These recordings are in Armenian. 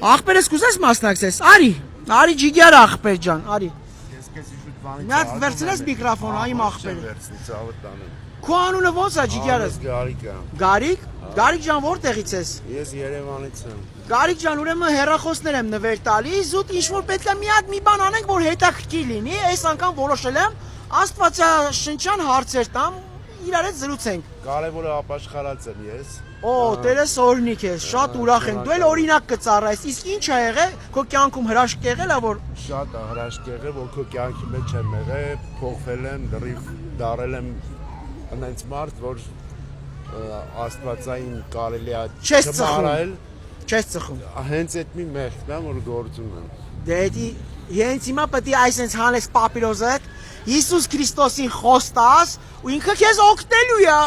Ախպերս կուզես մասնակցես, արի ջիգյար ախպեր ջան, արի։ Մի հատ վերցնես միկրոֆոնը, իմ ախպերը։ Քո անունը ո՞նց է ջիգյարս։ Գարիկ։ Գարիկ ջան, որտեղից ես։ Ես Երևանից եմ։ Գարիկ ջան, ուրեմն հեռախոսներ եմ նվեր տալիս, ու ինչ որ պետք է մի բան անենք, որ հետաքրքիր լինի, այս անգամ որոշել եմ աստվածաշնչյան հարցեր տամ, իրար հետ զրուցենք։ Կարևորը ապաշխարած եմ ես։ Օ, Տերես օրինիկ ես, շատ ուրախ եմ։ Դու էլ օրինակ կծառայես։ Իսկ ինչ ա եղել, քո կյանքում հրաշք եղել ա, որ Շատ հրաշք եղել, որ քո կյանքի մեջ եմ եղել, փոխվել եմ, լրիվ դարել եմ այնց մարդ, որ աստվածային կարելի է չմարել։ Չես ծխում։ Հենց այդ մի մեղքն է, որ գործում եմ։ Դե էդի հենց հիմա պետք է այսպես հանես պապիրոզը, Հիսուս Քրիստոսին խոստաս, ու ինքը քեզ օգնելու է։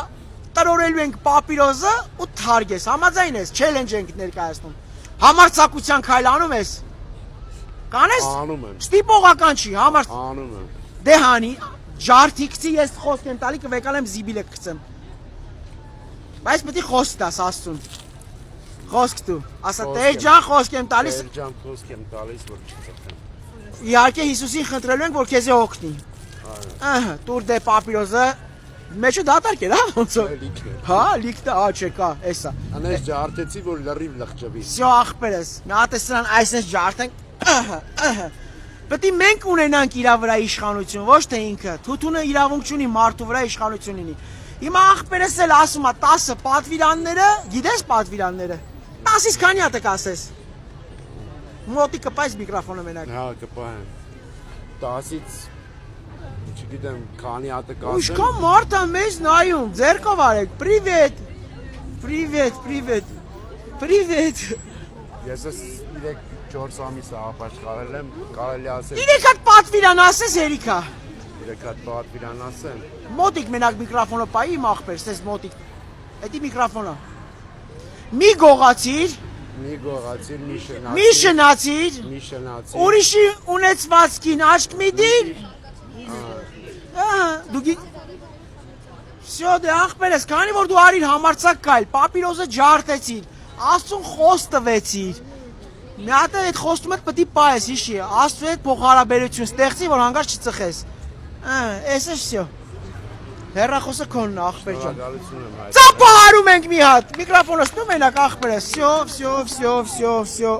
Տրորելու ենք պապիրոզը ու թարգես։ Համաձայն ես, չելենջ ենք ներկայացնում։ Համարձակության քայլ անում ես։ Կանես։ Անում եմ։ Ստիպողական չի, Անում եմ։ Դե հանի, ջարդիկցի ես խոսք եմ տալի, կվեկալեմ զիբիլը կգցեմ։ Բայց պետք է խոսք տաս Աստծուն։ Խոսք դու։ Ասա Տեր ջան, խոսք եմ տալիս։ Տեր ջան, խոսք եմ տալիս, որ չծխեմ։ Իհարկե Հիսուսին խնդրելու ենք, որ քեզ օգնի։ Ահա, տուր դե պապիրոզը մեջը դատարկ էր, հա, ոնց է։ Հա, լիքտը չեկա, էսա։ Անես ջարդեցի, որ լրիվ լղջվի։ Всё ախպերս, մի հատ է սրան այսպես ջարդենք։ Պետք է մենք ունենանք իր վրա իշխանություն, ոչ թե ինքը։ Թութունը իրավունք չունի մարդու վրա իշխանություն ունի։ Հիմա ախպերս էլ ասում է 10 պատվիրանները, գիտես պատվիրանները։ 10-ից քանի հատ կասես։ Մոտի կպայես միկրոֆոնը մենակ։ Հա, կպահեմ։ 10-ից չգիտեմ, քանի հատ կասեմ։ Իշքան մարդ է մեզ նայում, ձերքով արեք։ Պրիվետ։ Պրիվետ։ Ես 3-4 ամիս ապաշխարել եմ, կարելի ասել 3 հատ պատվիրան ասես երիքա։ 3 հատ պատվիրան ասեմ։ Մոտիկ մենակ միկրոֆոնը պայի իմ ախպեր, ստես մոտիկ։ Էդի միկրոֆոնը։ Մի գողացիր, մի շնացիր, մի շնացիր։ Ուրիշի ունեցվածքին աչք մի դիր։ Դու Всё, դե ախպերս, քանի որ դու արիր համարձակ կայլ, պապիրոզը ջարդեցիր, Աստծուն խոս տվեցիր։ Մի հատ այդ խոստումը պետք է պայես, հիշի, Աստծու հետ փոխհարաբերություն ստեղծի, որ հանգարց չծխես։ Էս է всё։ Հեռախոսը քոնն է, ախպեր ջան։ Ծապահարում ենք մի հատ, միկրոֆոնը ստում մենակ ախպերս, всё։